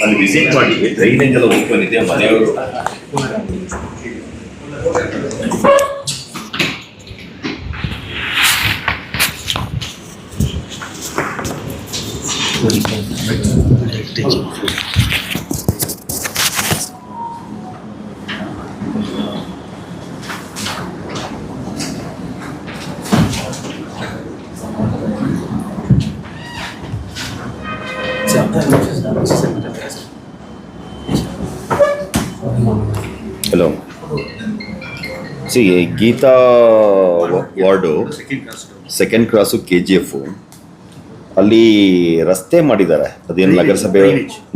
ಅಲ್ಲಿ ವಿಸಿಟ್ ಮಾಡಿ ಡ್ರೈನೇಜ್ ಎಲ್ಲ ಓಪನ್ ಇದೆ ಮನೆಯವರು hello C Geetha ward second cross KGF ಅಲ್ಲಿ ರಸ್ತೆ ಮಾಡಿದ್ದಾರೆ. ಅದೇನು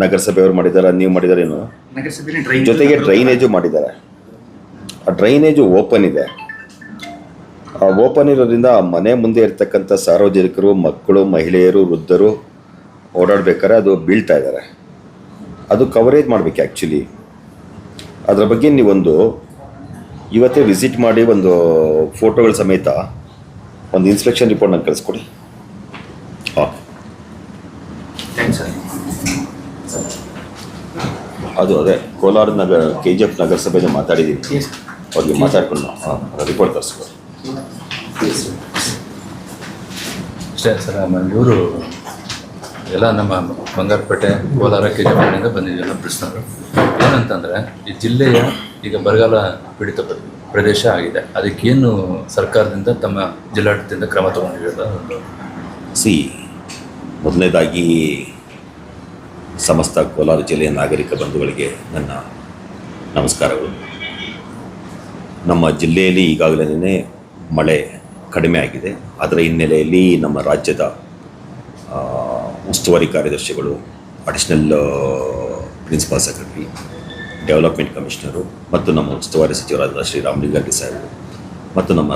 ನಗರಸಭೆಯವರು ಮಾಡಿದ್ದಾರೆ, ನೀವು ಮಾಡಿದಾರೇನು? ಜೊತೆಗೆ ಡ್ರೈನೇಜು ಮಾಡಿದ್ದಾರೆ. ಆ ಡ್ರೈನೇಜು ಓಪನ್ ಇದೆ. ಆ ಓಪನ್ ಇರೋದ್ರಿಂದ ಮನೆ ಮುಂದೆ ಇರ್ತಕ್ಕಂಥ ಸಾರ್ವಜನಿಕರು, ಮಕ್ಕಳು, ಮಹಿಳೆಯರು, ವೃದ್ಧರು ಓಡಾಡ್ಬೇಕಾದ್ರೆ ಅದು ಬೀಳ್ತಾ ಇದ್ದಾರೆ. ಅದು ಕವರೇಜ್ ಮಾಡಬೇಕು. ಆ್ಯಕ್ಚುಲಿ ಅದರ ಬಗ್ಗೆ ನೀವೊಂದು ಇವತ್ತೇ ವಿಸಿಟ್ ಮಾಡಿ ಒಂದು ಫೋಟೋಗಳ ಸಮೇತ ಒಂದು ಇನ್ಸ್ಪೆಕ್ಷನ್ ರಿಪೋರ್ಟ್ ನಂಗೆ ಕಳಿಸ್ಕೊಡಿ. ಹಾಂ, ಅದೇ ಕೋಲಾರ KGF ನಗರಸಭೆಯಿಂದ ಮಾತಾಡಿದ್ದೀನಿ. ಅವ್ರಿಗೆ ಮಾತಾಡ್ಕೊಂಡು ರಿಪೋರ್ಟ್ ತರಿಸ್ಕೊಡಿ. ಅಷ್ಟೇ ಸರ್. ಆಮೇಲೆ ಇವರು ಎಲ್ಲ ನಮ್ಮ ಬಂಗಾರಪೇಟೆ ಕೋಲಾರ KGF ಬಂದಿದ್ದೆಲ್ಲ ಪ್ರಶ್ನರು ಏನಂತಂದರೆ, ಈ ಜಿಲ್ಲೆಯ ಈಗ ಬರಗಾಲ ಪೀಡಿತ ಪ್ರದೇಶ ಆಗಿದೆ. ಅದಕ್ಕೇನು ಸರ್ಕಾರದಿಂದ ತಮ್ಮ ಜಿಲ್ಲಾಡಳಿತದಿಂದ ಕ್ರಮ ತಗೊಂಡಿರೋದು? ಮೊದಲನೇದಾಗಿ ಸಮಸ್ತ ಕೋಲಾರ ಜಿಲ್ಲೆಯ ನಾಗರಿಕ ಬಂಧುಗಳಿಗೆ ನನ್ನ ನಮಸ್ಕಾರಗಳು. ನಮ್ಮ ಜಿಲ್ಲೆಯಲ್ಲಿ ಈಗಾಗಲೇ ಮಳೆ ಕಡಿಮೆ ಆಗಿದೆ. ಅದರ ಹಿನ್ನೆಲೆಯಲ್ಲಿ ನಮ್ಮ ರಾಜ್ಯದ ಉಸ್ತುವಾರಿ ಕಾರ್ಯದರ್ಶಿಗಳು, additional principal secretary, development commissioner ಮತ್ತು ನಮ್ಮ ಉಸ್ತುವಾರಿ ಸಚಿವರಾದ ಶ್ರೀ ರಾಮಲಿಂಗಾರೆಡ್ಡಿ ಸಾಹೇಬರು ಮತ್ತು ನಮ್ಮ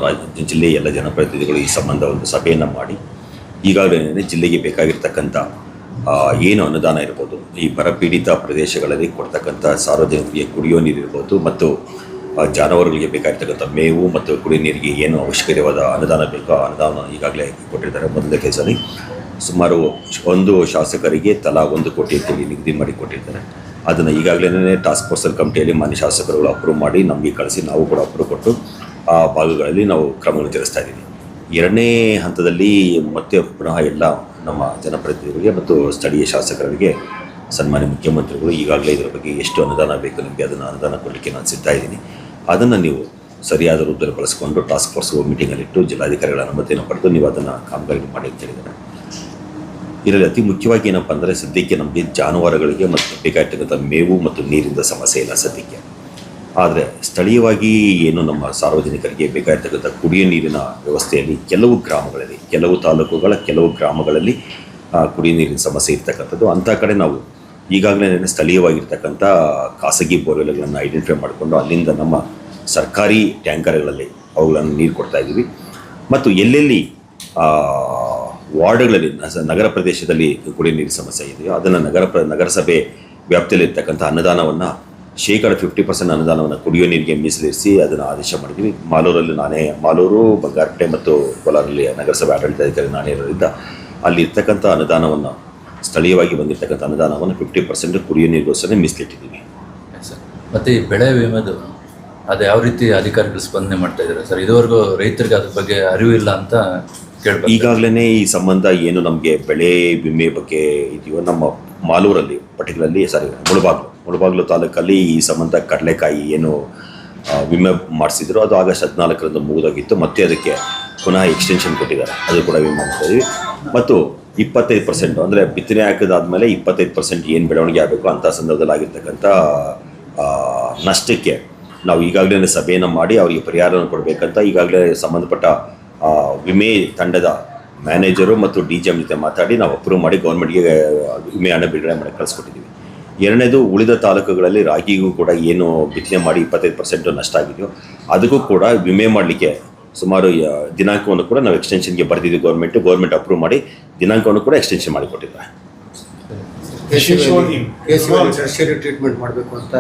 ಜಿಲ್ಲೆಯ ಎಲ್ಲ ಜನಪ್ರತಿನಿಧಿಗಳು ಈ ಸಂಬಂಧ ಒಂದು ಸಭೆಯನ್ನು ಮಾಡಿ ಈಗಾಗಲೇ ಜಿಲ್ಲೆಗೆ ಬೇಕಾಗಿರ್ತಕ್ಕಂಥ ಏನು ಅನುದಾನ ಇರ್ಬೋದು, ಈ ಬರಪೀಡಿತ ಪ್ರದೇಶಗಳಲ್ಲಿ ಕೊಡ್ತಕ್ಕಂಥ ಸಾರ್ವಜನಿಕರಿಗೆ ಕುಡಿಯೋ ನೀರಿರ್ಬೋದು ಮತ್ತು ಜಾನುವಾರುಗಳಿಗೆ ಬೇಕಾಗಿರ್ತಕ್ಕಂಥ ಮೇವು ಮತ್ತು ಕುಡಿಯೋ ನೀರಿಗೆ ಏನು ಅವಶ್ಯಕತೆಯಾದ ಅನುದಾನ ಬೇಕೋ ಆ ಅನುದಾನ ಈಗಾಗಲೇ ಕೊಟ್ಟಿದ್ದಾರೆ. ಮೊದಲನೇ ಕೇಸಲ್ಲಿ ಸುಮಾರು 1 ಶಾಸಕರಿಗೆ ತಲಾ 1 ಕೋಟಿ ಅಂತೇಳಿ ನಿಗದಿ ಮಾಡಿ ಕೊಟ್ಟಿದ್ದಾರೆ. ಅದನ್ನು ಈಗಾಗಲೇ ಟಾಸ್ಕ್ ಫೋರ್ಸಲ್ಲಿ ಕಮಿಟಿಯಲ್ಲಿ ಮಾನ್ಯ ಶಾಸಕರುಗಳು ಅಪ್ರೂವ್ ಮಾಡಿ ನಮಗೆ ಕಳಿಸಿ ನಾವು ಕೂಡ ಅಪ್ರೂವ್ ಕೊಟ್ಟು ಆ ಭಾಗಗಳಲ್ಲಿ ನಾವು ಕ್ರಮವನ್ನು ಜರುಗಿಸ್ತಾ ಇದ್ದೀವಿ. 2ನೇ ಹಂತದಲ್ಲಿ ಮತ್ತೆ ಪುನಃ ಎಲ್ಲ ನಮ್ಮ ಜನಪ್ರತಿನಿಧಿಗಳಿಗೆ ಮತ್ತು ಸ್ಥಳೀಯ ಶಾಸಕರಿಗೆ ಸನ್ಮಾನ್ಯ ಮುಖ್ಯಮಂತ್ರಿಗಳು ಈಗಾಗಲೇ ಇದರ ಬಗ್ಗೆ ಎಷ್ಟು ಅನುದಾನ ಬೇಕು ನಿಮಗೆ ಅದನ್ನು ಅನುದಾನ ಕೊಡಲಿಕ್ಕೆ ನಾನು ಸಿದ್ಧ ಇದ್ದೀನಿ. ಅದನ್ನು ನೀವು ಸರಿಯಾದ ರೂಪದಲ್ಲಿ ಬಳಸ್ಕೊಂಡು ಟಾಸ್ಕ್ ಫೋರ್ಸ್ ಮೀಟಿಂಗಲ್ಲಿಟ್ಟು ಜಿಲ್ಲಾಧಿಕಾರಿಗಳ ಅನುಮತಿಯನ್ನು ಪಡೆದು ನೀವು ಅದನ್ನು ಕಾಮಗಾರಿ ಮಾಡಿ ಅಂತ ಹೇಳಿದ್ದಾರೆ. ಇದರಲ್ಲಿ ಅತಿ ಮುಖ್ಯವಾಗಿ ಏನಪ್ಪ ಅಂದರೆ, ಸದ್ಯಕ್ಕೆ ನಮಗೆ ಜಾನುವಾರುಗಳಿಗೆ ಮತ್ತು ಬೇಕಾಗಿರ್ತಕ್ಕಂಥ ಮೇವು ಮತ್ತು ನೀರಿನ ಸಮಸ್ಯೆ ಇಲ್ಲ ಸದ್ಯಕ್ಕೆ. ಆದರೆ ಸ್ಥಳೀಯವಾಗಿ ಏನು ನಮ್ಮ ಸಾರ್ವಜನಿಕರಿಗೆ ಬೇಕಾಗಿರ್ತಕ್ಕಂಥ ಕುಡಿಯೋ ನೀರಿನ ವ್ಯವಸ್ಥೆಯಲ್ಲಿ ಕೆಲವು ಗ್ರಾಮಗಳಲ್ಲಿ, ಕೆಲವು ತಾಲೂಕುಗಳ ಕೆಲವು ಗ್ರಾಮಗಳಲ್ಲಿ ಕುಡಿಯೋ ನೀರಿನ ಸಮಸ್ಯೆ ಇರ್ತಕ್ಕಂಥದ್ದು. ಅಂಥ ಕಡೆ ನಾವು ಈಗಾಗಲೇ ಸ್ಥಳೀಯವಾಗಿರ್ತಕ್ಕಂಥ ಖಾಸಗಿ ಬೋರ್ವೆಲ್ಗಳನ್ನು ಐಡೆಂಟಿಫೈ ಮಾಡಿಕೊಂಡು ಅಲ್ಲಿಂದ ನಮ್ಮ ಸರ್ಕಾರಿ ಟ್ಯಾಂಕರ್ಗಳಲ್ಲಿ ಅವುಗಳನ್ನು ನೀರು ಕೊಡ್ತಾ ಇದ್ದೀವಿ. ಮತ್ತು ಎಲ್ಲೆಲ್ಲಿ ವಾರ್ಡ್ಗಳಲ್ಲಿ ನಗರ ಪ್ರದೇಶದಲ್ಲಿ ಕುಡಿಯೋ ನೀರಿನ ಸಮಸ್ಯೆ ಇದೆಯೋ ಅದನ್ನು ನಗರಸಭೆ ವ್ಯಾಪ್ತಿಯಲ್ಲಿರ್ತಕ್ಕಂಥ ಅನುದಾನವನ್ನು 50% ಅನುದಾನವನ್ನು ಕುಡಿಯೋ ನೀರಿಗೆ ಮೀಸಲಿರಿಸಿ ಅದನ್ನು ಆದೇಶ ಮಾಡಿದ್ವಿ. ಮಾಲೂರು, ಬಂಗಾರಪೇಟೆ ಮತ್ತು ಕೋಲಾರಲ್ಲಿ ನಗರಸಭೆ ಆಡಳಿತಾಧಿಕಾರಿ ನಾನೇ ಇರೋದ್ರಿಂದ ಅಲ್ಲಿ ಇರ್ತಕ್ಕಂಥ ಅನುದಾನವನ್ನು, ಸ್ಥಳೀಯವಾಗಿ ಬಂದಿರತಕ್ಕಂಥ ಅನುದಾನವನ್ನು 50% ಕುಡಿಯೋ ನೀರಿಗೋಸ್ಕರ ಮೀಸಲಿಟ್ಟಿದ್ದೀವಿ. ಮತ್ತು ಈ ಬೆಳೆ ವಿಮೆದು ಅದು ಯಾವ ರೀತಿ ಅಧಿಕಾರಿಗಳು ಸ್ಪಂದನೆ ಮಾಡ್ತಾ ಇದ್ದಾರೆ ಸರ್? ಇದುವರೆಗೂ ರೈತರಿಗೆ ಅದ್ರ ಬಗ್ಗೆ ಅರಿವು ಇಲ್ಲ ಅಂತ ಕೇಳಬೇಕು. ಈಗಾಗಲೇ ಈ ಸಂಬಂಧ ಏನು ನಮಗೆ ಬೆಳೆ ವಿಮೆ ಬಗ್ಗೆ ಇದೆಯೋ, ನಮ್ಮ ಮಾಲೂರಲ್ಲಿ ಪರ್ಟಿಕ್ಯುಲರ್ಲಿ ಮುಳಬಾಗ್ಲು ತಾಲೂಕಲ್ಲಿ ಈ ಸಂಬಂಧ ಕಡಲೆಕಾಯಿ ಏನು ವಿಮೆ ಮಾಡಿಸಿದ್ರು ಅದು ಆಗಸ್ಟ್ 14ರಂದು ಮುಗಿದೋಗಿತ್ತು. ಮತ್ತೆ ಅದಕ್ಕೆ ಪುನಃ ಎಕ್ಸ್ಟೆನ್ಷನ್ ಕೊಟ್ಟಿದ್ದಾರೆ, ಅದು ಕೂಡ ವಿಮೆ ಮಾಡ್ತಾಯಿದ್ವಿ. ಮತ್ತು 25% ಅಂದರೆ ಬಿತ್ತನೆ ಹಾಕಿದಾದ್ಮೇಲೆ 25% ಏನು ಬೆಳವಣಿಗೆ ಆಗಬೇಕು ಅಂಥ ಸಂದರ್ಭದಲ್ಲಿ ಆಗಿರ್ತಕ್ಕಂಥ ನಷ್ಟಕ್ಕೆ ನಾವು ಈಗಾಗಲೇ ಸಭೆಯನ್ನು ಮಾಡಿ ಅವರಿಗೆ ಪರಿಹಾರವನ್ನು ಕೊಡಬೇಕಂತ ಈಗಾಗಲೇ ಸಂಬಂಧಪಟ್ಟ ವಿಮೆ ತಂಡದ ಮ್ಯಾನೇಜರು ಮತ್ತು DGM ಜೊತೆ ಮಾತಾಡಿ ನಾವು ಅಪ್ರೂವ್ ಮಾಡಿ ಗೌರ್ಮೆಂಟ್ಗೆ ವಿಮೆ ಹಣ ಬಿಡುಗಡೆ ಮಾಡಿ ಕಳಿಸ್ಕೊಟ್ಟಿದ್ದೀವಿ. ಎರಡನೇದು ಉಳಿದ ತಾಲೂಕುಗಳಲ್ಲಿ ರಾಗಿಗೂ ಕೂಡ ಏನು ಬಿತ್ತನೆ ಮಾಡಿ 25% ನಷ್ಟ ಆಗಿದೆಯೋ ಅದಕ್ಕೂ ಕೂಡ ವಿಮೆ ಮಾಡಲಿಕ್ಕೆ ಸುಮಾರು ದಿನಾಂಕವನ್ನು ಕೂಡ ನಾವು ಎಕ್ಸ್ಟೆನ್ಷನ್ಗೆ ಬರೆದಿದ್ದೀವಿ. ಗೌರ್ಮೆಂಟ್ ಅಪ್ರೂವ್ ಮಾಡಿ ದಿನಾಂಕವನ್ನು ಕೂಡ ಎಕ್ಸ್ಟೆನ್ಷನ್ ಮಾಡಿಕೊಟ್ಟಿದ್ದಾರೆ. ಟೆರ್ಷಿಯರಿ ಟ್ರೀಟ್ಮೆಂಟ್ ಮಾಡಬೇಕು ಅಂತ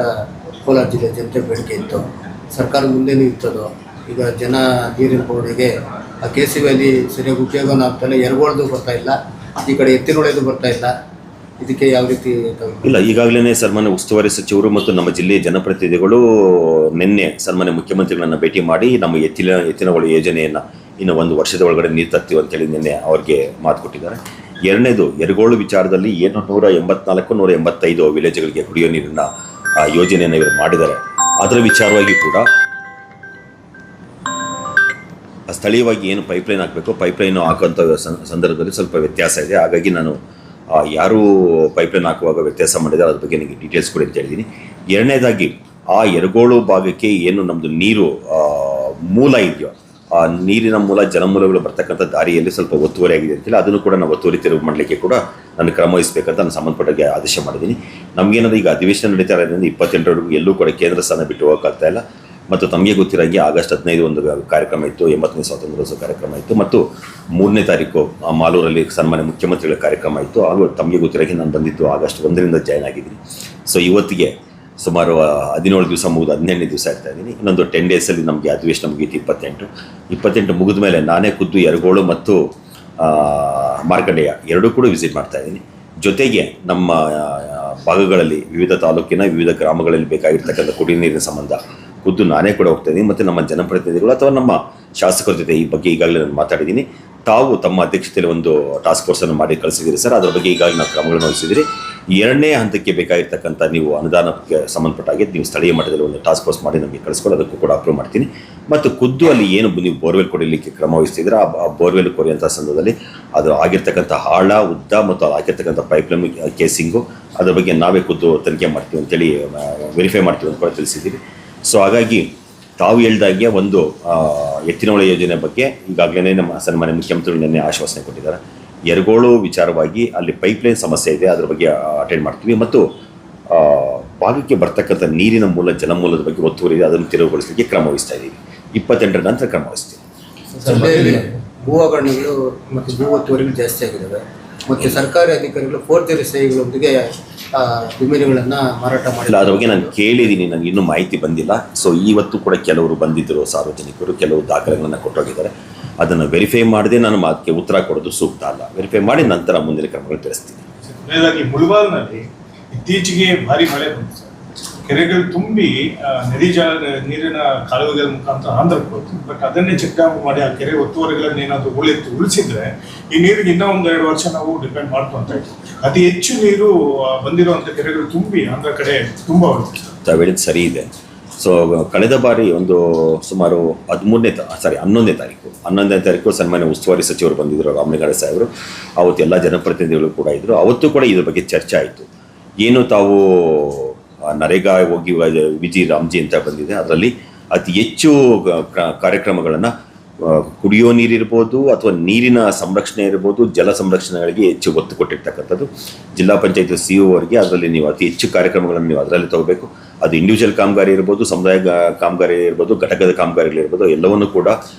ಕೋಲಾರ ಜಿಲ್ಲೆ ಜನತೆ ಬೇಡಿಕೆ ಇತ್ತು. ಸರ್ಕಾರ ಮುಂದೆನೂ ಇರ್ತದೋ. ಈಗ ಜನ ನೀರಿನ ಬೋರ್ಡಿಗೆ ಆ KCB ಅಲ್ಲಿ ಸರಿಯಾಗಿ ಉಪಯೋಗನೂ ಆಗ್ತಾಯಿಲ್ಲ, ಎರಗೋಳ್ದು ಬರ್ತಾ ಇಲ್ಲ, ಈ ಕಡೆ ಎತ್ತಿನೊಳೆದು ಬರ್ತಾ ಇಲ್ಲ. ಇದಕ್ಕೆ ಯಾವ ರೀತಿ ಇಲ್ಲ, ಈಗಾಗಲೇ ಸನ್ಮಾನ್ಯ ಉಸ್ತುವಾರಿ ಸಚಿವರು ಮತ್ತು ನಮ್ಮ ಜಿಲ್ಲೆಯ ಜನಪ್ರತಿನಿಧಿಗಳು ನಿನ್ನೆ ಸನ್ಮಾನ್ಯ ಮುಖ್ಯಮಂತ್ರಿಗಳನ್ನ ಭೇಟಿ ಮಾಡಿ ನಮ್ಮ ಎತ್ತಿನ ಹೊಳೆ ಯೋಜನೆಯನ್ನು ಇನ್ನು 1 ವರ್ಷದ ಒಳಗಡೆ ನೀರು ತರ್ತೀವಿ ಅಂತೇಳಿ ನಿನ್ನೆ ಅವ್ರಿಗೆ ಮಾತು ಕೊಟ್ಟಿದ್ದಾರೆ. ಎರಡನೇದು ಎರಗೋಳು ವಿಚಾರದಲ್ಲಿ ಏನು 184-185 ವಿಲೇಜ್ಗಳಿಗೆ ಕುಡಿಯೋ ನೀರಿನ ಯೋಜನೆಯನ್ನು ಇವರು ಮಾಡಿದ್ದಾರೆ. ಅದರ ವಿಚಾರವಾಗಿ ಕೂಡ ಸ್ಥಳೀಯವಾಗಿ ಏನು ಪೈಪ್ಲೈನ್ ಹಾಕಬೇಕು, ಪೈಪ್ಲೈನು ಹಾಕುವಂಥ ಸಂದರ್ಭದಲ್ಲಿ ಸ್ವಲ್ಪ ವ್ಯತ್ಯಾಸ ಇದೆ. ಹಾಗಾಗಿ ನಾನು ಯಾರು ಪೈಪ್ಲೈನ್ ಹಾಕುವಾಗ ವ್ಯತ್ಯಾಸ ಮಾಡಿದ್ದಾರೆ ಅದ್ರ ಬಗ್ಗೆ ನಿಮಗೆ ಡೀಟೇಲ್ಸ್ ಕೊಡಿ ಅಂತ ಹೇಳಿದ್ದೀನಿ. ಎರಡನೇದಾಗಿ ಆ ಎರಗೋಳು ಭಾಗಕ್ಕೆ ಏನು ನಮ್ಮದು ನೀರು ಮೂಲ ಇದೆಯೋ ಆ ನೀರಿನ ಮೂಲ ಜಲಮೂಲಗಳು ಬರ್ತಕ್ಕಂಥ ದಾರಿಯಲ್ಲಿ ಸ್ವಲ್ಪ ಒತ್ತುವರಿ ಆಗಿದೆ ಅಂತೇಳಿ ಅದನ್ನು ಕೂಡ ನಾವು ಒತ್ತುವರಿ ತೆರವು ಮಾಡಲಿಕ್ಕೆ ಕೂಡ ನಾನು ಕ್ರಮ ವಹಿಸಬೇಕಂತ ನಾನು ಸಂಬಂಧಪಟ್ಟಾಗೆ ಆದೇಶ ಮಾಡಿದ್ದೀನಿ. ನಮಗೇನಾದ್ರು ಈಗ ಅಧಿವೇಶನ ನಡೀತಾ ಇರೋದ್ರಿಂದ 28ರವರೆಗೂ ಎಲ್ಲೂ ಕೂಡ ಕೇಂದ್ರ ಸ್ಥಾನ ಬಿಟ್ಟು ಹೋಗೋಕ್ಕಾಗ್ತಾ ಇಲ್ಲ. ಮತ್ತು ತಮಗೆ ಗೊತ್ತಿರೋಂಗೆ ಆಗಸ್ಟ್ 15 ಒಂದು ಕಾರ್ಯಕ್ರಮ ಇತ್ತು, 80ನೇ ಸ್ವಾತಂತ್ರ್ಯೋತ್ಸವ ಕಾರ್ಯಕ್ರಮ ಇತ್ತು, ಮತ್ತು 3ನೇ ತಾರೀಕು ಮಾಲೂರಲ್ಲಿ ಸನ್ಮಾನ್ಯ ಮುಖ್ಯಮಂತ್ರಿಗಳ ಕಾರ್ಯಕ್ರಮ ಇತ್ತು. ಹಾಗೂ ತಮಗೆ ಗೊತ್ತಿರೋಂಗೆ ನಾನು ಬಂದಿದ್ದು ಆಗಸ್ಟ್ 1ರಿಂದ ಜಾಯ್ನ್ ಆಗಿದ್ದೀನಿ. ಸೊ ಇವತ್ತಿಗೆ ಸುಮಾರು 17 ದಿವಸ ಮುಗಿದು 18ನೇ ದಿವಸ ಇರ್ತಾ ಇದ್ದೀನಿ. ಇನ್ನೊಂದು 10 ಡೇಸಲ್ಲಿ ನಮಗೆ ಅಧಿವೇಶನ ಮುಗೀತು. 28 ಮುಗಿದ ಮೇಲೆ ನಾನೇ ಖುದ್ದು ಎರಗೋಳು ಮತ್ತು ಮಾರ್ಕಂಡೇಯ ಎರಡೂ ಕೂಡ ವಿಸಿಟ್ ಮಾಡ್ತಾ ಇದ್ದೀನಿ. ಜೊತೆಗೆ ನಮ್ಮ ಭಾಗಗಳಲ್ಲಿ ವಿವಿಧ ತಾಲೂಕಿನ ವಿವಿಧ ಗ್ರಾಮಗಳಲ್ಲಿ ಬೇಕಾಗಿರ್ತಕ್ಕಂಥ ಕುಡಿಯುವ ನೀರಿನ ಸಂಬಂಧ ಖುದ್ದು ನಾನೇ ಕೂಡ ಹೋಗ್ತಾ ಇದ್ದೀನಿ. ಮತ್ತು ನಮ್ಮ ಜನಪ್ರತಿನಿಧಿಗಳು ಅಥವಾ ನಮ್ಮ ಶಾಸಕರ ಜೊತೆ ಈ ಬಗ್ಗೆ ಈಗಾಗಲೇ ನಾನು ಮಾತಾಡಿದ್ದೀನಿ. ತಾವು ತಮ್ಮ ಅಧ್ಯಕ್ಷತೆಯಲ್ಲಿ ಒಂದು ಟಾಸ್ಕ್ ಫೋರ್ಸನ್ನು ಮಾಡಿ ಕಳಿಸಿದ್ದೀರಿ ಸರ್. ಅದರ ಬಗ್ಗೆ ಈಗಾಗಲೇ ನಾವು ಕ್ರಮಗಳನ್ನು ವಹಿಸಿದ್ದೀರಿ. 2ನೇ ಹಂತಕ್ಕೆ ಬೇಕಾಗಿರ್ತಕ್ಕಂಥ ನೀವು ಅನುದಾನಕ್ಕೆ ಸಂಬಂಧಪಟ್ಟಾಗೆ ನೀವು ಸ್ಥಳೀಯ ಮಟ್ಟದಲ್ಲಿ ಒಂದು ಟಾಸ್ಕ್ ಫೋರ್ಸ್ ಮಾಡಿ ನಮಗೆ ಕಳಿಸ್ಕೊಂಡು ಅದಕ್ಕೂ ಕೂಡ ಅಪ್ರೂವ್ ಮಾಡ್ತೀನಿ. ಮತ್ತು ಖುದ್ದು ಅಲ್ಲಿ ಏನು ನೀವು ಬೋರ್ವೆಲ್ ಕೊಡಲಿಕ್ಕೆ ಕ್ರಮ ವಹಿಸ್ತಿದ್ರೆ ಆ ಬೋರ್ವೆಲ್ ಕೊರೆಯುವಂಥ ಸಂದರ್ಭದಲ್ಲಿ ಅದು ಆಗಿರ್ತಕ್ಕಂಥ ಆಳ, ಉದ್ದ ಮತ್ತು ಅದು ಆಗಿರ್ತಕ್ಕಂಥ ಪೈಪ್ಲೈನ್ ಕೇಸಿಂಗು ಅದ್ರ ಬಗ್ಗೆ ನಾವೇ ಖುದ್ದು ತನಿಖೆ ಮಾಡ್ತೀವಿ ಅಂತೇಳಿ ವೆರಿಫೈ ಮಾಡ್ತೀವಿ ಅಂತ ಕೂಡ ತಿಳಿಸಿದ್ದೀವಿ. ಸೊ ಹಾಗಾಗಿ ತಾವು ಹೇಳ್ದಾಗೆ ಒಂದು ಎತ್ತಿನ ಹೊಳೆ ಯೋಜನೆ ಬಗ್ಗೆ ಈಗಾಗಲೇ ನಮ್ಮ ಸನ್ಮಾನ್ಯ ಮುಖ್ಯಮಂತ್ರಿಗಳು ನಿನ್ನೆ ಆಶ್ವಾಸನೆ ಕೊಟ್ಟಿದ್ದಾರೆ. ಎರಗೋಳು ವಿಚಾರವಾಗಿ ಅಲ್ಲಿ ಪೈಪ್ಲೈನ್ ಸಮಸ್ಯೆ ಇದೆ, ಅದ್ರ ಬಗ್ಗೆ ಅಟೆಂಡ್ ಮಾಡ್ತೀವಿ. ಮತ್ತು ಭಾಗಕ್ಕೆ ಬರ್ತಕ್ಕಂಥ ನೀರಿನ ಮೂಲ ಜಲಮೂಲದ ಬಗ್ಗೆ ಒತ್ತುವರಿ ಇದೆ, ಅದನ್ನು ತೆರವುಗೊಳಿಸಲಿಕ್ಕೆ ಕ್ರಮ ವಹಿಸ್ತಾ ಇದ್ದೀವಿ. 28ರ ನಂತರ ಕ್ರಮ ವಹಿಸ್ತೀವಿ. ಜಿಲ್ಲೆಯಲ್ಲಿ ಭೂ ಹಗರಣಗಳು ಮತ್ತು ಭೂ ಒತ್ತುವರಿಗಳು ಜಾಸ್ತಿ ಆಗಿದ್ದಾವೆ. ಮತ್ತು ಸರ್ಕಾರಿ ಅಧಿಕಾರಿಗಳು ಫೋರ್ಜರಿ ಸಹಿಗಳೊಂದಿಗೆ ಜಮೀನುಗಳನ್ನು ಮಾರಾಟ ಮಾಡಿಲ್ಲ. ಅದ್ರ ಬಗ್ಗೆ ನಾನು ಕೇಳಿದ್ದೀನಿ, ನನಗೆ ಇನ್ನೂ ಮಾಹಿತಿ ಬಂದಿಲ್ಲ. ಸೊ ಇವತ್ತು ಕೂಡ ಕೆಲವರು ಬಂದಿದ್ದರು, ಸಾರ್ವಜನಿಕರು ಕೆಲವು ದಾಖಲೆಗಳನ್ನು ಕೊಟ್ಟೋಗಿದ್ದಾರೆ. ಅದನ್ನು ವೆರಿಫೈ ಮಾಡದೆ ನಾನು ಅದಕ್ಕೆ ಉತ್ತರ ಕೊಡೋದು ಸೂಕ್ತ ಅಲ್ಲ. ವೆರಿಫೈ ಮಾಡಿ ನಂತರ ಮುಂದಿನ ಕ್ರಮಗಳು ತಿಳಿಸ್ತೀನಿ. ಮುಳಬಾಲ್ನಲ್ಲಿ ಇತ್ತೀಚೆಗೆ ಭಾರಿ ಮಳೆ ಬಂತು ಸರ್. ಕೆರೆಗಳು ತುಂಬಿ ನೀರಿನ ಕಾಲುವೆಗಳ ಮುಖಾಂತರ ಆಂಧ್ರಕ್ಕೆ ಹೋಯ್ತು. ಬಟ್ ಅದನ್ನೇ ಚೆಕ್ ಡ್ಯಾಮ್ ಮಾಡಿ ಆ ಕೆರೆ ಒತ್ತುವರಿಗಳನ್ನು ಏನಾದರೂ ಉಳಿಸಿದ್ರೆ ಈ ನೀರಿಗೆ ಇನ್ನೂ 1-2 ವರ್ಷ ನಾವು ಡಿಪೆಂಡ್ ಮಾಡ್ಕೊಂತ ಇದ್ವಿ. ಅತಿ ಹೆಚ್ಚು ನೀರು ಬಂದಿರುವಂಥ ಕೆರೆಗಳು ತುಂಬಿ ಆಂಧ್ರ ಕಡೆ ತುಂಬ ಹೋಯ್ತು. ತಾವು ಹೇಳಿದ್ದು ಸರಿ ಇದೆ. ಸೊ ಕಳೆದ ಬಾರಿ ಒಂದು ಸುಮಾರು 11ನೇ ತಾರೀಕು ಸನ್ಮಾನ್ಯ ಉಸ್ತುವಾರಿ ಸಚಿವರು ಬಂದಿದ್ದರು, ರಾಮಲಿಂಗಾರೆಡ್ಡಿ ಸಾಹೇಬರು. ಅವತ್ತು ಎಲ್ಲ ಜನಪ್ರತಿನಿಧಿಗಳು ಕೂಡ ಇದ್ದರು. ಅವತ್ತು ಕೂಡ ಇದ್ರ ಬಗ್ಗೆ ಚರ್ಚೆ ಆಯಿತು. ಏನು ತಾವು ನರೇಗಾ ಹೋಗಿ ವಿಜಿ ರಾಮ್ಜಿ ಅಂತ ಬಂದಿದೆ, ಅದರಲ್ಲಿ ಅತಿ ಹೆಚ್ಚು ಕಾರ್ಯಕ್ರಮಗಳನ್ನು ಕುಡಿಯೋ ನೀರಿರ್ಬೋದು ಅಥವಾ ನೀರಿನ ಸಂರಕ್ಷಣೆ ಇರ್ಬೋದು, ಜಲ ಸಂರಕ್ಷಣೆಗಳಿಗೆ ಹೆಚ್ಚು ಒತ್ತು ಕೊಟ್ಟಿರ್ತಕ್ಕಂಥದ್ದು. ಜಿಲ್ಲಾ ಪಂಚಾಯತ್ CO ಅವರಿಗೆ ಅದರಲ್ಲಿ ನೀವು ಅತಿ ಹೆಚ್ಚು ಕಾರ್ಯಕ್ರಮಗಳನ್ನು ನೀವು ಅದರಲ್ಲಿ ತಗೋಬೇಕು. ಅದು ಇಂಡಿವಿಜುವಲ್ ಕಾಮಗಾರಿ ಇರ್ಬೋದು, ಸಮುದಾಯ ಕಾಮಗಾರಿ ಇರ್ಬೋದು, ಘಟಕದ ಕಾಮಗಾರಿಗಳಿರ್ಬೋದು, ಎಲ್ಲವನ್ನೂ ಕೂಡ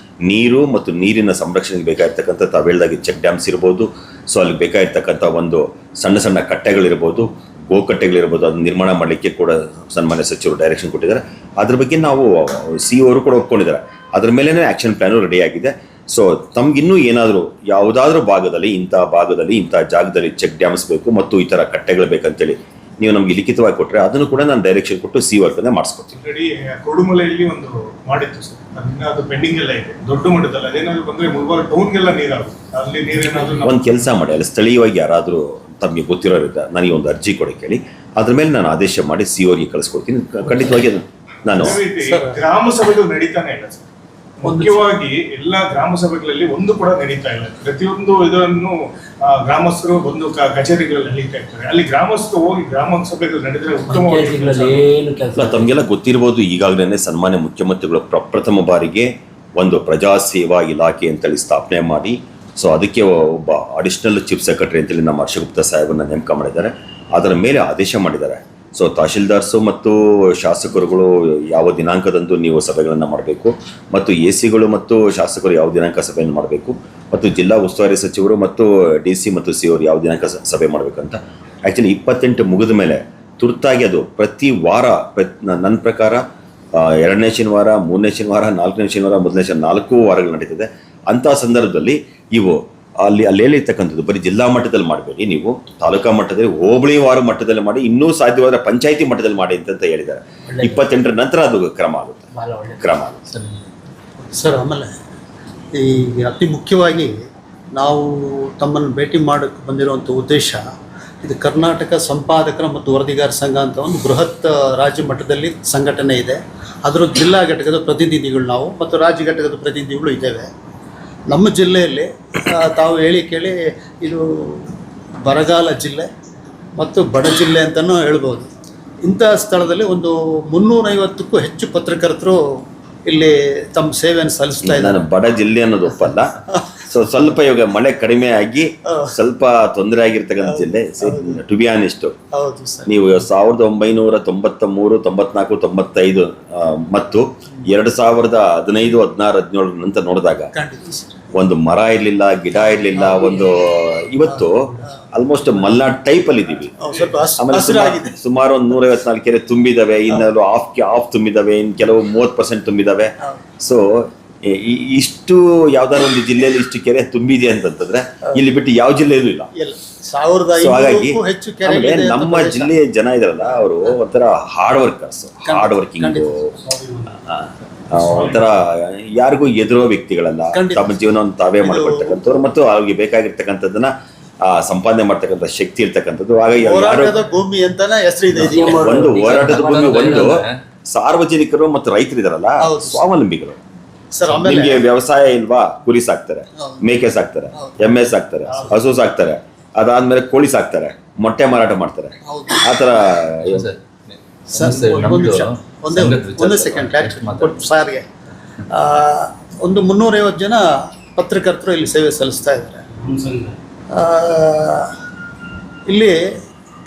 ನೀರು ಮತ್ತು ನೀರಿನ ಸಂರಕ್ಷಣೆಗೆ ಬೇಕಾಗಿರ್ತಕ್ಕಂಥ ತಾವು ಹೇಳಿದಾಗೆ ಚೆಕ್ ಡ್ಯಾಮ್ಸ್ ಇರ್ಬೋದು. ಸೊ ಅಲ್ಲಿ ಬೇಕಾಗಿರ್ತಕ್ಕಂಥ ಒಂದು ಸಣ್ಣ ಸಣ್ಣ ಕಟ್ಟೆಗಳಿರ್ಬೋದು, ಗೋಕಟ್ಟೆಗಳಿರ್ಬೋದು, ಅದನ್ನು ನಿರ್ಮಾಣ ಮಾಡಲಿಕ್ಕೆ ಕೂಡ ಸನ್ಮಾನ್ಯ ಸಚಿವರು ಡೈರೆಕ್ಷನ್ ಕೊಟ್ಟಿದ್ದಾರೆ. ಅದ್ರ ಬಗ್ಗೆ ನಾವು CO ಅವರು ಕೂಡ ಒಪ್ಕೊಂಡಿದ್ದಾರೆ. ಅದ್ರ ಮೇಲೇ ಆ್ಯಕ್ಷನ್ ಪ್ಲ್ಯಾನು ರೆಡಿ ಆಗಿದೆ. ಸೊ ತಮಗಿನ್ನೂ ಏನಾದರೂ ಯಾವುದಾದ್ರೂ ಭಾಗದಲ್ಲಿ ಇಂಥ ಜಾಗದಲ್ಲಿ ಚೆಕ್ ಡ್ಯಾಮ್ಸ್ ಬೇಕು ಮತ್ತು ಈ ಥರ ಕಟ್ಟೆಗಳು ಬೇಕಂತೇಳಿ ನೀವು ನಮಗೆ ಲಿಖಿತವಾಗಿ ಕೊಟ್ಟರೆ ಅದನ್ನು ಕೂಡ ನಾನು ಡೈರೆಕ್ಷನ್ ಕೊಟ್ಟು CO ಅವ್ರಿಗೆ ಮಾಡಿಸ್ಕೊಡ್ತೀನಿ. ಆಲ್ರೆಡಿ ಕೊಡುಮಲೆಯಲ್ಲಿ ಒಂದು ಮಾಡಿತ್ತು ಸರ್, ಅದು ಪೆಂಡಿಂಗ್ ಎಲ್ಲ ಇದೆ. ದೊಡ್ಡ ಮಟ್ಟದಲ್ಲಿ ಅದೇನಾದ್ರು ಬಂದರೆ ಮುಳಬಾಲ್ ಟೌನ್ಗೆಲ್ಲ ನೀರಾಗುತ್ತೆ. ಅಲ್ಲಿ ನೀರೇನಾದರೂ ಒಂದು ಕೆಲಸ ಮಾಡಿ, ಅಲ್ಲಿ ಸ್ಥಳೀಯವಾಗಿ ಯಾರಾದರೂ ತಮಗೆ ಗೊತ್ತಿರೋರಿದ್ದ ನನಗೆ ಒಂದು ಅರ್ಜಿ ಕೊಡಿ ಕೇಳಿ, ಅದ್ರ ಮೇಲೆ ನಾನು ಆದೇಶ ಮಾಡಿ CO ಅವ್ರಿಗೆ ಕಳಿಸ್ಕೊಡ್ತೀನಿ. ಖಂಡಿತವಾಗಿ ನಾನು ಗ್ರಾಮ ಸಭೆಗಳು ನಡೀತಾನೆ ಇಲ್ಲ ಸರ್. ಮುಖ್ಯವಾಗಿ ಎಲ್ಲ ಗ್ರಾಮ ಸಭೆಗಳಲ್ಲಿ ಒಂದು ಕೂಡ ನಡೀತಾ ಇಲ್ಲ. ಪ್ರತಿಯೊಂದು ಇದನ್ನು ಗ್ರಾಮಸ್ಥರು ಒಂದು ಕಚೇರಿಗಳಲ್ಲಿ ನಡೀತಾ ಇರ್ತಾರೆ. ಅಲ್ಲಿ ಗ್ರಾಮಸ್ಥರು ಹೋಗಿ ಗ್ರಾಮ ಸಭೆಗಳು ನಡೆದರೆ ಉತ್ತಮವಾಗಿ. ತಮಗೆಲ್ಲ ಗೊತ್ತಿರ್ಬೋದು, ಈಗಾಗಲೇ ಸನ್ಮಾನ್ಯ ಮುಖ್ಯಮಂತ್ರಿಗಳು ಪ್ರಪ್ರಥಮ ಬಾರಿಗೆ ಒಂದು ಪ್ರಜಾ ಸೇವಾ ಇಲಾಖೆ ಅಂತೇಳಿ ಸ್ಥಾಪನೆ ಮಾಡಿ, ಸೊ ಅದಕ್ಕೆ ಒಬ್ಬ ಅಡಿಷನಲ್ ಚೀಫ್ ಸೆಕ್ರೆಟರಿ ಅಂತೇಳಿ ನಮ್ಮ ಹರ್ಷಗುಪ್ತಾ ಸಾಹೇಬನ್ನ ನೇಮಕ ಮಾಡಿದ್ದಾರೆ. ಅದರ ಮೇಲೆ ಆದೇಶ ಮಾಡಿದ್ದಾರೆ. ಸೊ ತಹಶೀಲ್ದಾರ್ಸು ಮತ್ತು ಶಾಸಕರುಗಳು ಯಾವ ದಿನಾಂಕದಂದು ನೀವು ಸಭೆಗಳನ್ನು ಮಾಡಬೇಕು, ಮತ್ತು ಎ.ಸಿಗಳು ಮತ್ತು ಶಾಸಕರು ಯಾವ ದಿನಾಂಕ ಸಭೆಯನ್ನು ಮಾಡಬೇಕು, ಮತ್ತು ಜಿಲ್ಲಾ ಉಸ್ತುವಾರಿ ಸಚಿವರು ಮತ್ತು DC ಮತ್ತು ಸಿ ಅವರು ಯಾವ ದಿನಾಂಕ ಸಭೆ ಮಾಡಬೇಕಂತ. ಆ್ಯಕ್ಚುಲಿ 28 ಮುಗಿದ ಮೇಲೆ ತುರ್ತಾಗಿ ಅದು ಪ್ರತಿ ವಾರ ನನ್ನ ಪ್ರಕಾರ 2ನೇ ಶನಿವಾರ, 3ನೇ ಶನಿವಾರ, 4ನೇ ಶನಿವಾರ, 1ನೇ ಶನಿವಾರ 4 ವಾರಗಳು ನಡೀತದೆ. ಅಂಥ ಸಂದರ್ಭದಲ್ಲಿ ಇವು ಅಲ್ಲಿ ಹೇಳಿರ್ತಕ್ಕಂಥದ್ದು ಬರೀ ಜಿಲ್ಲಾ ಮಟ್ಟದಲ್ಲಿ ಮಾಡಬೇಡಿ, ನೀವು ತಾಲೂಕಾ ಮಟ್ಟದಲ್ಲಿ, ಹೋಬಳಿ ವಾರ ಮಟ್ಟದಲ್ಲಿ ಮಾಡಿ, ಇನ್ನೂ ಸಾಧ್ಯವಾದರೆ ಪಂಚಾಯಿತಿ ಮಟ್ಟದಲ್ಲಿ ಮಾಡಿ ಅಂತ ಹೇಳಿದ್ದಾರೆ. 28ರ ನಂತರ ಅದು ಕ್ರಮ ಆಗುತ್ತೆ. ಸರ್, ಆಮೇಲೆ ಈ ಅತಿ ಮುಖ್ಯವಾಗಿ ನಾವು ತಮ್ಮನ್ನು ಭೇಟಿ ಮಾಡೋಕ್ಕೆ ಬಂದಿರುವಂಥ ಉದ್ದೇಶ, ಇದು ಕರ್ನಾಟಕ ಸಂಪಾದಕರ ಮತ್ತು ವರದಿಗಾರ ಸಂಘ ಅಂತ ಒಂದು ಬೃಹತ್ ರಾಜ್ಯ ಮಟ್ಟದಲ್ಲಿ ಸಂಘಟನೆ ಇದೆ. ಅದರ ಜಿಲ್ಲಾ ಘಟಕದ ಪ್ರತಿನಿಧಿಗಳು ನಾವು ಮತ್ತು ರಾಜ್ಯ ಘಟಕದ ಪ್ರತಿನಿಧಿಗಳು ಇದ್ದೇವೆ. ನಮ್ಮ ಜಿಲ್ಲೆಯಲ್ಲಿ ತಾವು ಹೇಳಿ ಕೇಳಿ ಇದು ಬರಗಾಲ ಜಿಲ್ಲೆ ಮತ್ತು ಬಡ ಜಿಲ್ಲೆ ಅಂತಲೂ ಹೇಳ್ಬೋದು. ಇಂಥ ಸ್ಥಳದಲ್ಲಿ ಒಂದು 350ಕ್ಕೂ ಹೆಚ್ಚು ಪತ್ರಕರ್ತರು ಇಲ್ಲಿ ತಮ್ಮ ಸೇವೆಯನ್ನು ಸಲ್ಲಿಸ್ತಾ ಇದ್ದಾರೆ. ನಾನು ಬಡ ಜಿಲ್ಲೆ ಅನ್ನೋದು ಒಪ್ಪಲ್ಲ. ಸ್ವಲ್ಪ ಇವಾಗ ಮಳೆ ಕಡಿಮೆ ಆಗಿ ಸ್ವಲ್ಪ ತೊಂದರೆ ಆಗಿರ್ತಕ್ಕಂಥ ಜಿಲ್ಲೆ. ಟು ಬಿ ಆನೆಸ್ಟ್, ನೀವು 1993, 94, 95 ಮತ್ತು 2015, 16, 17 ನಂತರ ನೋಡಿದಾಗ ಒಂದು ಮರ ಇರಲಿಲ್ಲ, ಗಿಡ ಇರಲಿಲ್ಲ. ಇವತ್ತು ಆಲ್ಮೋಸ್ಟ್ ಮಲ್ನಾಡ್ ಟೈಪ್ ಅಲ್ಲಿ ಇದ್ದೀವಿ. ಆಮೇಲೆ ಸುಮಾರು ಒಂದು 154 ಕೆರೆ ತುಂಬಿದಾವೆ, ಇನ್ನೂ ಆಫ್ ತುಂಬಿದಾವೆ, ಇನ್ನು ಕೆಲವು 30% ತುಂಬಿದಾವೆ. ಸೊ ಇಷ್ಟು ಯಾವ್ದಾರ ಒಂದು ಜಿಲ್ಲೆಯಲ್ಲಿ ಇಷ್ಟು ಕೆರೆ ತುಂಬಿದೆ ಅಂತಂದ್ರೆ ಇಲ್ಲಿ ಬಿಟ್ಟು ಯಾವ ಜಿಲ್ಲೆಯಲ್ಲೂ ಇಲ್ಲ. ಹಾಗಾಗಿ ನಮ್ಮ ಜಿಲ್ಲೆಯ ಜನ ಇದಾರಲ್ಲ, ಅವರು ಒಂಥರ ಹಾರ್ಡ್ ವರ್ಕಿಂಗ್, ಒಂಥರ ಯಾರಿಗೂ ಎದುರೋ ವ್ಯಕ್ತಿಗಳಲ್ಲ. ತಮ್ಮ ಜೀವನವನ್ನು ತಾವೇ ಮಾಡ್ಕೊಳ್ತಕ್ಕಂಥವ್ರು ಮತ್ತು ಅವ್ರಿಗೆ ಬೇಕಾಗಿರ್ತಕ್ಕಂಥದ್ದನ್ನ ಸಂಪಾದನೆ ಮಾಡ್ತಕ್ಕಂಥ ಶಕ್ತಿ ಇರ್ತಕ್ಕಂಥದ್ದು. ಹಾಗಾಗಿ ಭೂಮಿ ಅಂತಾನೆ ಹೆಸರಿದೆ. ಒಂದು ಹೋರಾಟದ ಭೂಮಿ, ಒಂದು ಸಾರ್ವಜನಿಕರು ಮತ್ತು ರೈತರು ಇದಾರಲ್ಲ, ಸ್ವಾವಲಂಬಿಗಳು. ನಿಮ್ಗೆ ವ್ಯವಸಾಯ ಇಲ್ವಾ? ಕುರಿ ಸಾಕ್ತಾರೆ, ಮೇಕೆ ಸಾಕ್ತಾರೆ, ಎಮ್ಮೆ ಸಾಕ್ತಾರೆ, ಹಸು ಸಾಕ್ತಾರೆ, ಅದಾದ್ಮೇಲೆ ಕೋಳಿ ಸಾಕ್ತಾರೆ, ಮೊಟ್ಟೆ ಮಾರಾಟ ಮಾಡ್ತಾರೆ. ಆತರ ಒಂದು ಸೆಕೆಂಡ್ ಸಾರ್ಗೆ ಒಂದು 350 ಜನ ಪತ್ರಕರ್ತರು ಇಲ್ಲಿ ಸೇವೆ ಸಲ್ಲಿಸ್ತಾ ಇದ್ದಾರೆ. ಇಲ್ಲಿ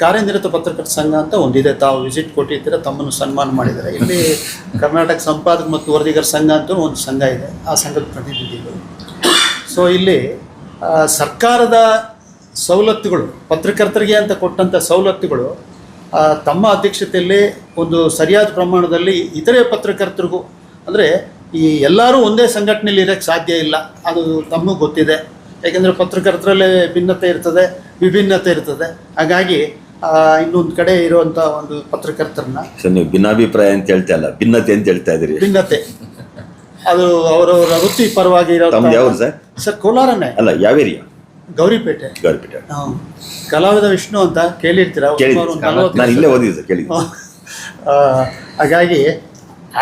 ಕಾರ್ಯನಿರತ ಪತ್ರಕರ್ತರ ಸಂಘ ಅಂತ ಒಂದಿದೆ, ತಾವು ವಿಸಿಟ್ ಕೊಟ್ಟಿದ್ದೀರ, ತಮ್ಮನ್ನು ಸನ್ಮಾನ ಮಾಡಿದ್ದಾರೆ. ಇಲ್ಲಿ ಕರ್ನಾಟಕ ಸಂಪಾದಕ ಮತ್ತು ವರದಿಗಾರ ಸಂಘ ಅಂತ ಒಂದು ಸಂಘ ಇದೆ, ಆ ಸಂಘದ ಪ್ರತಿನಿಧಿಗಳು. ಸೊ ಇಲ್ಲಿ ಸರ್ಕಾರದ ಸವಲತ್ತುಗಳು, ಪತ್ರಕರ್ತರಿಗೆ ಅಂತ ಕೊಟ್ಟಂಥ ಸವಲತ್ತುಗಳು ತಮ್ಮ ಅಧ್ಯಕ್ಷತೆಯಲ್ಲಿ ಒಂದು ಸರಿಯಾದ ಪ್ರಮಾಣದಲ್ಲಿ ಇತರೆ ಪತ್ರಕರ್ತರಿಗೂ, ಅಂದರೆ ಈ ಎಲ್ಲರೂ ಒಂದೇ ಸಂಘಟನೆಯಲ್ಲಿ ಇರೋಕ್ಕೆ ಸಾಧ್ಯ ಇಲ್ಲ, ಅದು ತಮಗೂ ಗೊತ್ತಿದೆ. ಯಾಕೆಂದರೆ ಪತ್ರಕರ್ತರಲ್ಲೇ ಭಿನ್ನತೆ ಇರ್ತದೆ, ವಿಭಿನ್ನತೆ ಇರ್ತದೆ. ಹಾಗಾಗಿ ಇನ್ನೊಂದು ಕಡೆ ಇರುವಂಥ ಒಂದು ಪತ್ರಕರ್ತರನ್ನ ನೀವು ಭಿನ್ನಾಭಿಪ್ರಾಯ ಅಂತ ಹೇಳ್ತಾ ಇಲ್ಲ, ಭಿನ್ನತೆ ಅಂತ ಹೇಳ್ತಾ ಇದ್ದೀರಿ. ಭಿನ್ನತೆ ಅದು ಅವರವರ ವೃತ್ತಿ ಪರವಾಗಿ ಇರೋ. ಯಾವ್ದು ಸರ್? ಕೋಲಾರನೇ. ಅಲ್ಲ, ಯಾವ ಏರಿಯಾ? ಗೌರಿಪೇಟೆ. ಕಲಾವಿದ ವಿಷ್ಣು ಅಂತ ಕೇಳಿರ್ತೀರ? ನಾನು ಇಲ್ಲೇ ಓದಿದ್ದೆ, ಕೇಳಿದ್ದೆ. ಹಾಗಾಗಿ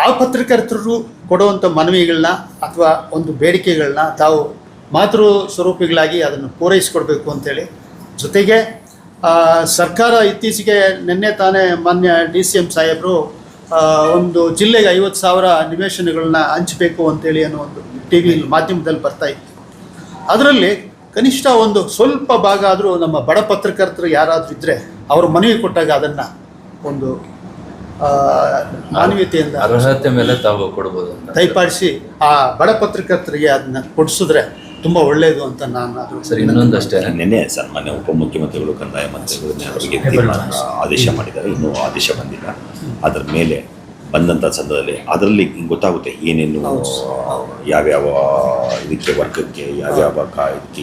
ಆ ಪತ್ರಕರ್ತರು ಕೊಡುವಂಥ ಮನವಿಗಳನ್ನ ಅಥವಾ ಒಂದು ಬೇಡಿಕೆಗಳನ್ನ ತಾವು ಮಾತೃ ಸ್ವರೂಪಿಗಳಾಗಿ ಅದನ್ನು ಪೂರೈಸಿಕೊಡ್ಬೇಕು ಅಂತೇಳಿ. ಜೊತೆಗೆ ಸರ್ಕಾರ ಇತ್ತೀಚೆಗೆ ನಿನ್ನೆ ತಾನೇ ಮಾನ್ಯ DCM ಸಾಹೇಬರು ಒಂದು ಜಿಲ್ಲೆಗೆ 50,000 ನಿವೇಶನಗಳನ್ನ ಹಂಚಬೇಕು ಅಂತೇಳಿ ಅನ್ನೋ ಒಂದು TV ಮಾಧ್ಯಮದಲ್ಲಿ ಬರ್ತಾಯಿತ್ತು. ಅದರಲ್ಲಿ ಕನಿಷ್ಠ ಒಂದು ಸ್ವಲ್ಪ ಭಾಗ ಆದರೂ ನಮ್ಮ ಬಡ ಪತ್ರಕರ್ತರು ಯಾರಾದರೂ ಇದ್ದರೆ ಅವರು ಮನವಿ ಕೊಟ್ಟಾಗ ಅದನ್ನು ಒಂದು ಮಾನವೀಯತೆಯಿಂದ ಅರ್ಹತೆ ಮೇಲೆ ತಾವು ಕೊಡ್ಬೋದು ದಯಪಾಡಿಸಿ ಆ ಬಡ ಪತ್ರಕರ್ತರಿಗೆ ಅದನ್ನ ಕೊಡಿಸಿದ್ರೆ ತುಂಬ ಒಳ್ಳೆಯದು ಅಂತ ನಾನು ಅದು. ಸರಿ, ಇನ್ನೊಂದಷ್ಟೇ, ನಿನ್ನೆ ಸನ್ಮಾನ್ಯ ಉಪಮುಖ್ಯಮಂತ್ರಿಗಳು, ಕಂದಾಯ ಮಂತ್ರಿಗಳು ಅವರಿಗೆ ಆದೇಶ ಮಾಡಿದ್ದಾರೆ. ಇನ್ನೂ ಆದೇಶ ಬಂದಿಲ್ಲ. ಅದರ ಮೇಲೆ ಬಂದಂಥ ಸಂದರ್ಭದಲ್ಲಿ ಅದರಲ್ಲಿ ಗೊತ್ತಾಗುತ್ತೆ ಏನೇನು ಯಾವ್ಯಾವ ಇದಕ್ಕೆ ವರ್ಗಕ್ಕೆ, ಯಾವ್ಯಾವ ಇದಕ್ಕೆ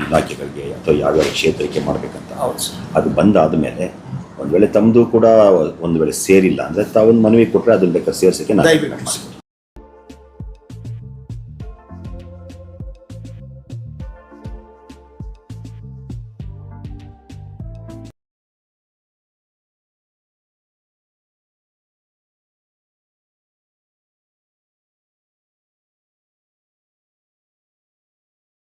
ಇಲಾಖೆಗಳಿಗೆ ಅಥವಾ ಯಾವ್ಯಾವ ಕ್ಷೇತ್ರಕ್ಕೆ ಮಾಡಬೇಕಂತ. ಅದು ಬಂದಾದ ಮೇಲೆ ಒಂದು ವೇಳೆ ತಮ್ಮದು ಕೂಡ ಒಂದು ವೇಳೆ ಸೇರಿಲ್ಲ ಅಂದರೆ ತಾವೊಂದು ಮನವಿ ಕೊಟ್ಟರೆ ಅದನ್ನ ಬೇಕಾದ್ರೆ ಸೇರ್ಸೋಕ್ಕೆ ನಾನು